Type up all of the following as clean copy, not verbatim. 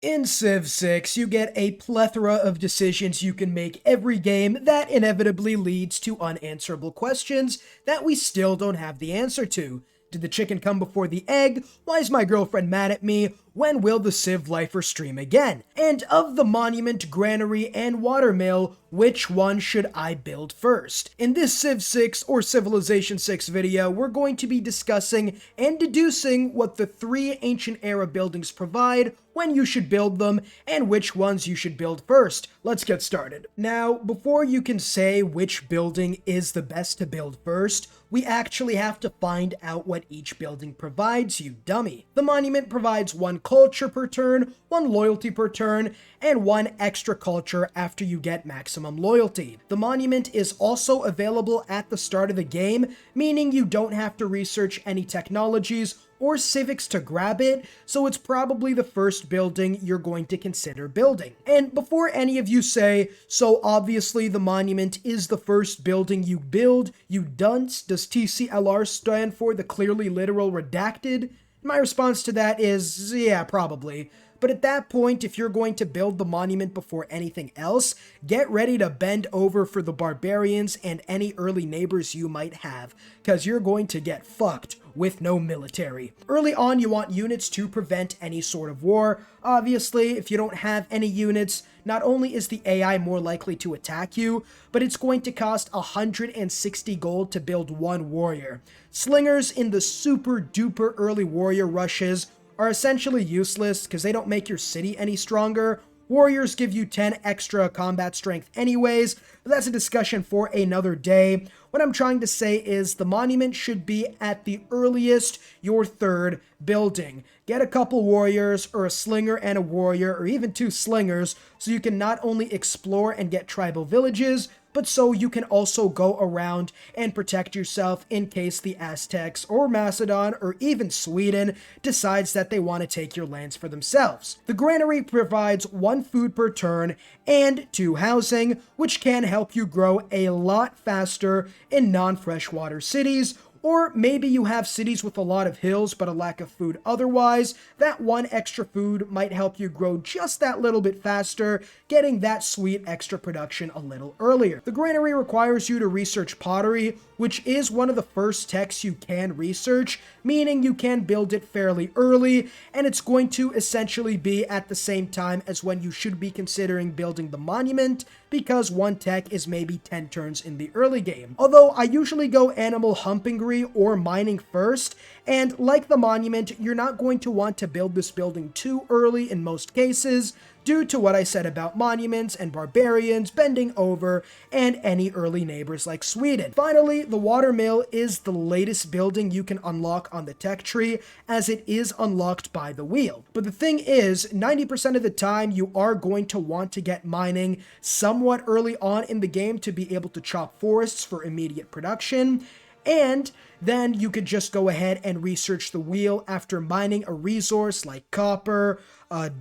In Civ 6, you get a plethora of decisions you can make every game that inevitably leads to unanswerable questions that we still don't have the answer to. Did the chicken come before the egg? Why is my girlfriend mad at me? When will the Civ lifer stream again? And of the Monument, Granary, and Watermill, which one should I build first? In this Civ 6 or Civilization 6 video, we're going to be discussing and deducing what the three ancient era buildings provide, when you should build them, and which ones you should build first. Let's get started. Now, before you can say which building is the best to build first, we actually have to find out what each building provides you, dummy. The Monument provides one culture per turn, one loyalty per turn, and one extra culture after you get maximum loyalty. The Monument is also available at the start of the game, meaning you don't have to research any technologies or civics to grab it, so it's probably the first building you're going to consider building. And before any of you say, so obviously the Monument is the first building you build, you dunce, does TCLR stand for the clearly literal redacted? My response to that is, yeah, probably. But at that point, if you're going to build the Monument before anything else, get ready to bend over for the barbarians and any early neighbors you might have, because you're going to get fucked with no military. Early on, you want units to prevent any sort of war. Obviously, if you don't have any units, not only is the AI more likely to attack you, but it's going to cost 160 gold to build one warrior. Slingers in the super duper early warrior rushes are essentially useless because they don't make your city any stronger. Warriors give you 10 extra combat strength anyways, but that's a discussion for another day. What I'm trying to say is the Monument should be at the earliest your third building. Get a couple warriors, or a slinger and a warrior, or even two slingers, so you can not only explore and get tribal villages, but so you can also go around and protect yourself in case the Aztecs or Macedon or even Sweden decides that they want to take your lands for themselves. The Granary provides one food per turn and two housing, which can help you grow a lot faster in non-freshwater cities. Or maybe you have cities with a lot of hills but a lack of food otherwise. That one extra food might help you grow just that little bit faster, getting that sweet extra production a little earlier. The Granary requires you to research pottery, which is one of the first techs you can research, meaning you can build it fairly early, and it's going to essentially be at the same time as when you should be considering building the Monument, because one tech is maybe 10 turns in the early game. Although I usually go animal humpingry or mining first, and like the Monument, you're not going to want to build this building too early in most cases, due to what I said about monuments and barbarians bending over and any early neighbors like Sweden. Finally, the Watermill is the latest building you can unlock on the tech tree, as it is unlocked by the wheel. But the thing is, 90% of the time you are going to want to get mining somewhat early on in the game to be able to chop forests for immediate production, and then you could just go ahead and research the wheel after mining a resource like copper,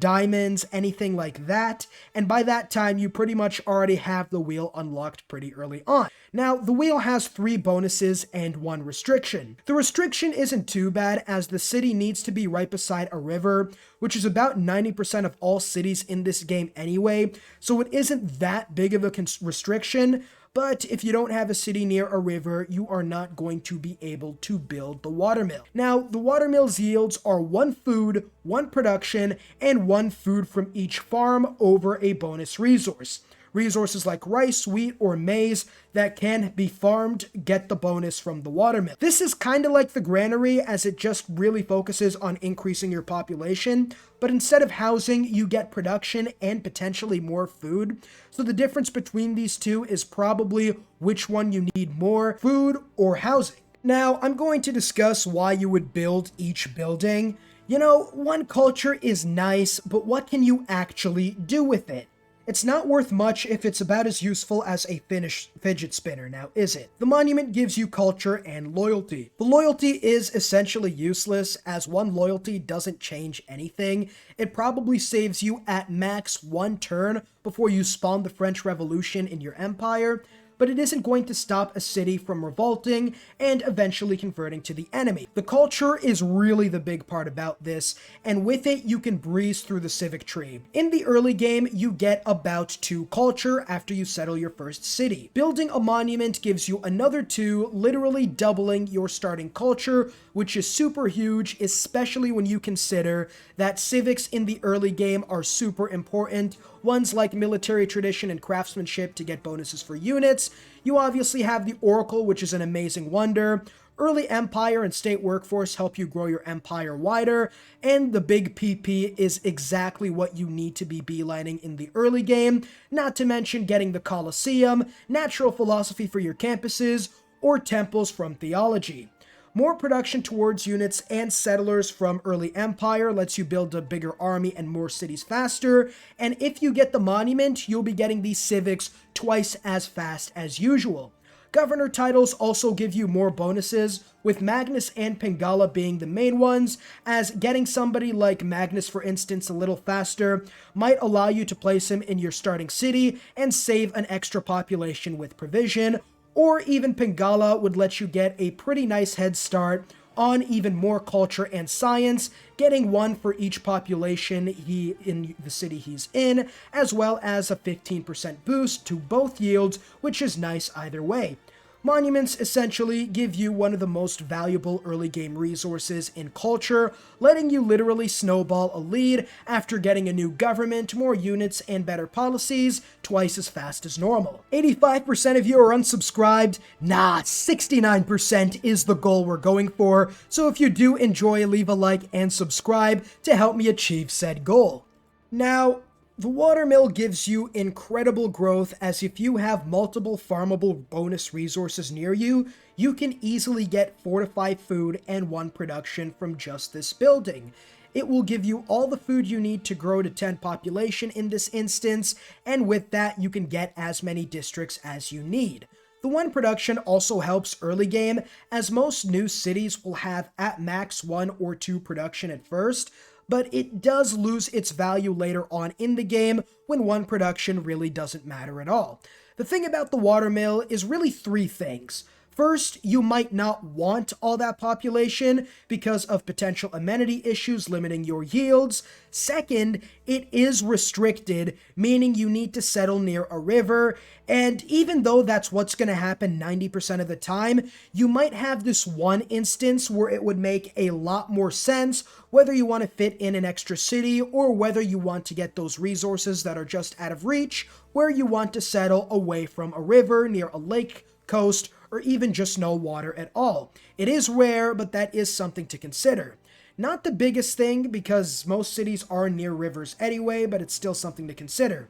diamonds, anything like that, and by that time you pretty much already have the wheel unlocked pretty early on. Now, the wheel has 3 bonuses and 1 restriction. The restriction isn't too bad, as the city needs to be right beside a river, which is about 90% of all cities in this game anyway, so it isn't that big of a restriction. But if you don't have a city near a river, you are not going to be able to build the Watermill. Now, the Watermill's yields are 1 food, 1 production, and 1 food from each farm over a bonus resource. Resources like rice, wheat, or maize that can be farmed get the bonus from the Watermill. This is kind of like the Granary, as it just really focuses on increasing your population, but instead of housing, you get production and potentially more food. So the difference between these two is probably which one you need more, food or housing. Now, I'm going to discuss why you would build each building. You know, one culture is nice, but what can you actually do with it? It's not worth much if it's about as useful as a Finnish fidget spinner, now is it? The Monument gives you culture and loyalty. The loyalty is essentially useless, as 1 loyalty doesn't change anything. It probably saves you at max 1 turn before you spawn the French Revolution in your empire, but it isn't going to stop a city from revolting and eventually converting to the enemy. The culture is really the big part about this, and with it you can breeze through the civic tree. In the early game, you get about 2 culture after you settle your first city. Building a monument gives you another 2, literally doubling your starting culture, which is super huge, especially when you consider that civics in the early game are super important. Ones like military tradition and craftsmanship to get bonuses for units. You obviously have the Oracle, which is an amazing wonder. Early empire and state workforce help you grow your empire wider, and the big PP is exactly what you need to be beelining in the early game, not to mention getting the Colosseum, natural philosophy for your campuses, or temples from theology. More production towards units and settlers from early empire lets you build a bigger army and more cities faster, and if you get the monument, you'll be getting these civics twice as fast as usual. Governor titles also give you more bonuses, with Magnus and Pingala being the main ones, as getting somebody like Magnus, for instance, a little faster might allow you to place him in your starting city and save an extra population with provision, or even Pingala would let you get a pretty nice head start on even more culture and science, getting 1 for each population in the city he's in, as well as a 15% boost to both yields, which is nice either way. Monuments essentially give you one of the most valuable early game resources in culture, letting you literally snowball a lead after getting a new government, more units, and better policies twice as fast as normal. 85% of you are unsubscribed. Nah, 69% is the goal we're going for, so if you do enjoy, leave a like and subscribe to help me achieve said goal. Now, the watermill gives you incredible growth, as if you have multiple farmable bonus resources near you, you can easily get 4 to 5 food and 1 production from just this building. It will give you all the food you need to grow to 10 population in this instance, and with that you can get as many districts as you need. The 1 production also helps early game, as most new cities will have at max 1 or 2 production at first, but it does lose its value later on in the game when 1 production really doesn't matter at all. The thing about the watermill is really 3 things. First, you might not want all that population because of potential amenity issues limiting your yields. Second, it is restricted, meaning you need to settle near a river, and even though that's what's going to happen 90% of the time, you might have this one instance where it would make a lot more sense, whether you want to fit in an extra city or whether you want to get those resources that are just out of reach, where you want to settle away from a river, near a lake, coast, or even just no water at all. It is rare, but that is something to consider. Not the biggest thing, because most cities are near rivers anyway, but it's still something to consider.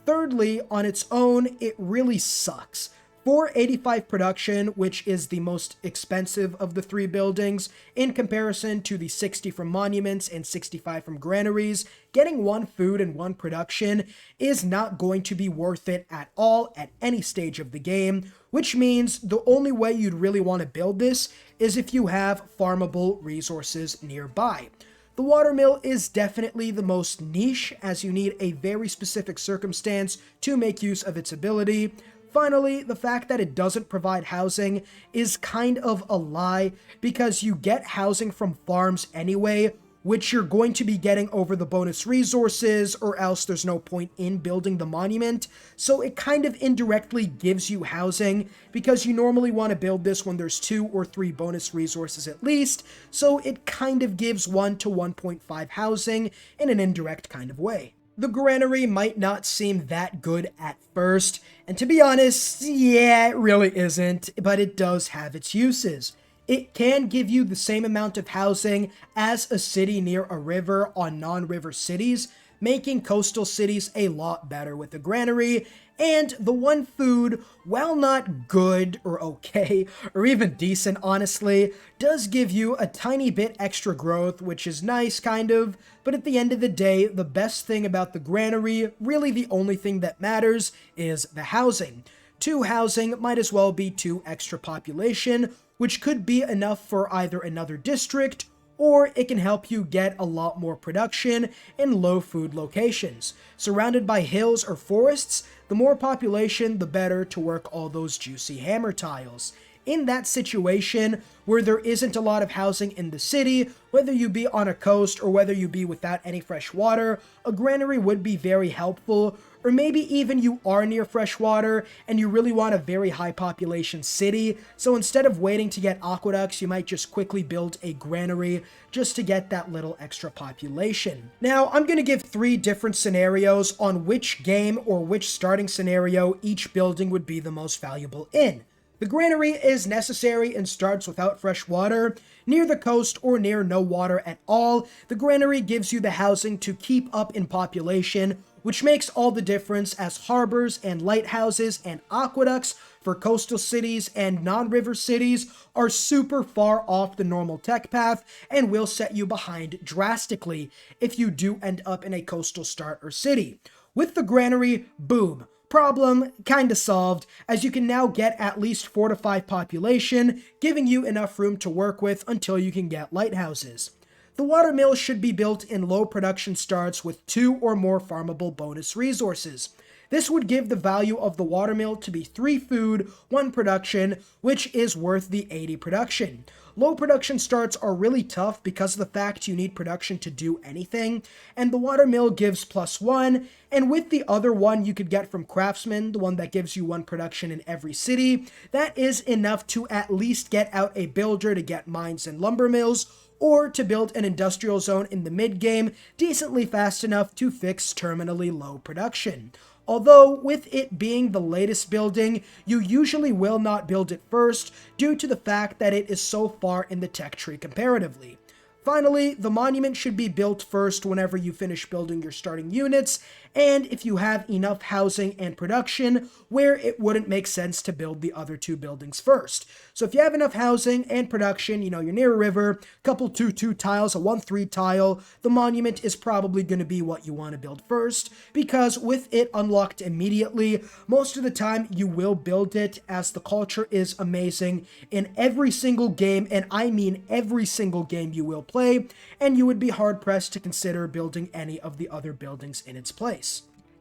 Thirdly, on its own, it really sucks. For 85 production, which is the most expensive of the 3 buildings, in comparison to the 60 from monuments and 65 from granaries, getting 1 food and 1 production is not going to be worth it at all at any stage of the game, which means the only way you'd really want to build this is if you have farmable resources nearby. The watermill is definitely the most niche, as you need a very specific circumstance to make use of its ability. Finally, the fact that it doesn't provide housing is kind of a lie, because you get housing from farms anyway, which you're going to be getting over the bonus resources, or else there's no point in building the monument. So it kind of indirectly gives you housing, because you normally want to build this when there's 2 or 3 bonus resources at least, so it kind of gives 1 to 1.5 housing in an indirect kind of way. The granary might not seem that good at first, and to be honest, yeah, it really isn't, but it does have its uses. It can give you the same amount of housing as a city near a river on non-river cities, making coastal cities a lot better with the granary, and the 1 food, while not good or okay, or even decent honestly, does give you a tiny bit extra growth, which is nice kind of, but at the end of the day, the best thing about the granary, really the only thing that matters, is the housing. 2 housing might as well be 2 extra population, which could be enough for either another district or it can help you get a lot more production in low food locations. Surrounded by hills or forests, the more population, the better to work all those juicy hammer tiles. In that situation where there isn't a lot of housing in the city, whether you be on a coast or whether you be without any fresh water, a granary would be very helpful. Or maybe even you are near fresh water and you really want a very high population city, so instead of waiting to get aqueducts, you might just quickly build a granary just to get that little extra population. Now, I'm going to give 3 different scenarios on which game or which starting scenario each building would be the most valuable in. The granary is necessary and starts without fresh water. Near the coast or near no water at all, the granary gives you the housing to keep up in population, which makes all the difference as harbors and lighthouses and aqueducts for coastal cities and non-river cities are super far off the normal tech path and will set you behind drastically if you do end up in a coastal start or city. With the granary, boom. Problem kinda solved, as you can now get at least 4 to 5 population, giving you enough room to work with until you can get lighthouses. The watermill should be built in low production starts with 2 or more farmable bonus resources. This would give the value of the watermill to be 3 food, 1 production, which is worth the 80 production. Low production starts are really tough because of the fact you need production to do anything, and the watermill gives +1, and with the other one you could get from Craftsman, the one that gives you 1 production in every city, that is enough to at least get out a builder to get mines and lumber mills, or to build an industrial zone in the mid-game decently fast enough to fix terminally low production. Although, with it being the latest building, you usually will not build it first due to the fact that it is so far in the tech tree comparatively. Finally, the monument should be built first whenever you finish building your starting units, and if you have enough housing and production where it wouldn't make sense to build the other 2 buildings first. So if you have enough housing and production, you're near a river, couple 2-2 tiles, a 1-3 tile, the monument is probably going to be what you want to build first, because with it unlocked immediately, most of the time you will build it as the culture is amazing in every single game, and I mean every single game you will play, and you would be hard-pressed to consider building any of the other buildings in its place.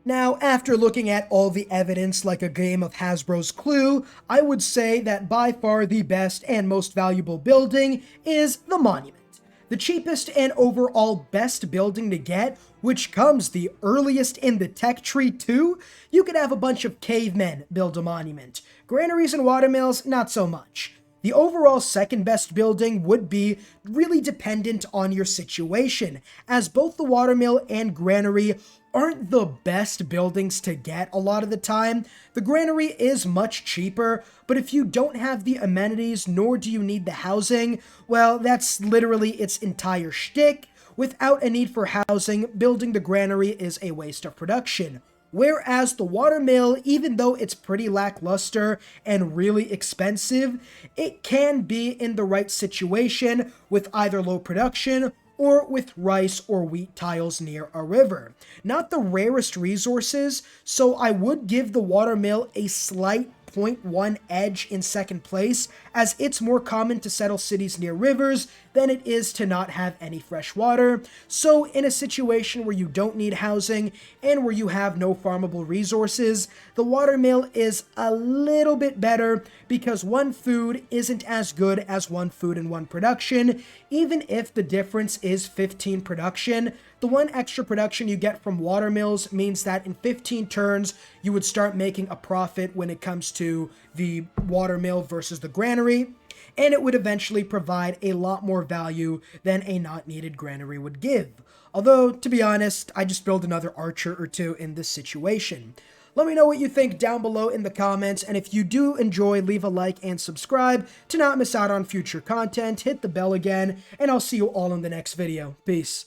Now, after looking at all the evidence like a game of Hasbro's Clue, I would say that by far the best and most valuable building is the monument. The cheapest and overall best building to get, which comes the earliest in the tech tree too. You could have a bunch of cavemen build a monument. Granaries and watermills, not so much. The overall second best building would be really dependent on your situation, as both the watermill and granary aren't the best buildings to get a lot of the time. The granary is much cheaper, but if you don't have the amenities nor do you need the housing, well, that's literally its entire shtick. Without a need for housing, building the granary is a waste of production. Whereas the watermill, even though it's pretty lackluster and really expensive, it can be in the right situation with either low production or with rice or wheat tiles near a river. Not the rarest resources, so I would give the watermill a slight 0.1 edge in second place, as it's more common to settle cities near rivers than it is to not have any fresh water. So in a situation where you don't need housing and where you have no farmable resources, the watermill is a little bit better because 1 food isn't as good as 1 food and 1 production. Even if the difference is 15 production, the 1 extra production you get from watermills means that in 15 turns, you would start making a profit when it comes to the watermill versus the granary, and it would eventually provide a lot more value than a not needed granary would give. Although, to be honest, I just build another archer or 2 in this situation. Let me know what you think down below in the comments, and if you do enjoy, leave a like and subscribe to not miss out on future content. Hit the bell again, and I'll see you all in the next video. Peace.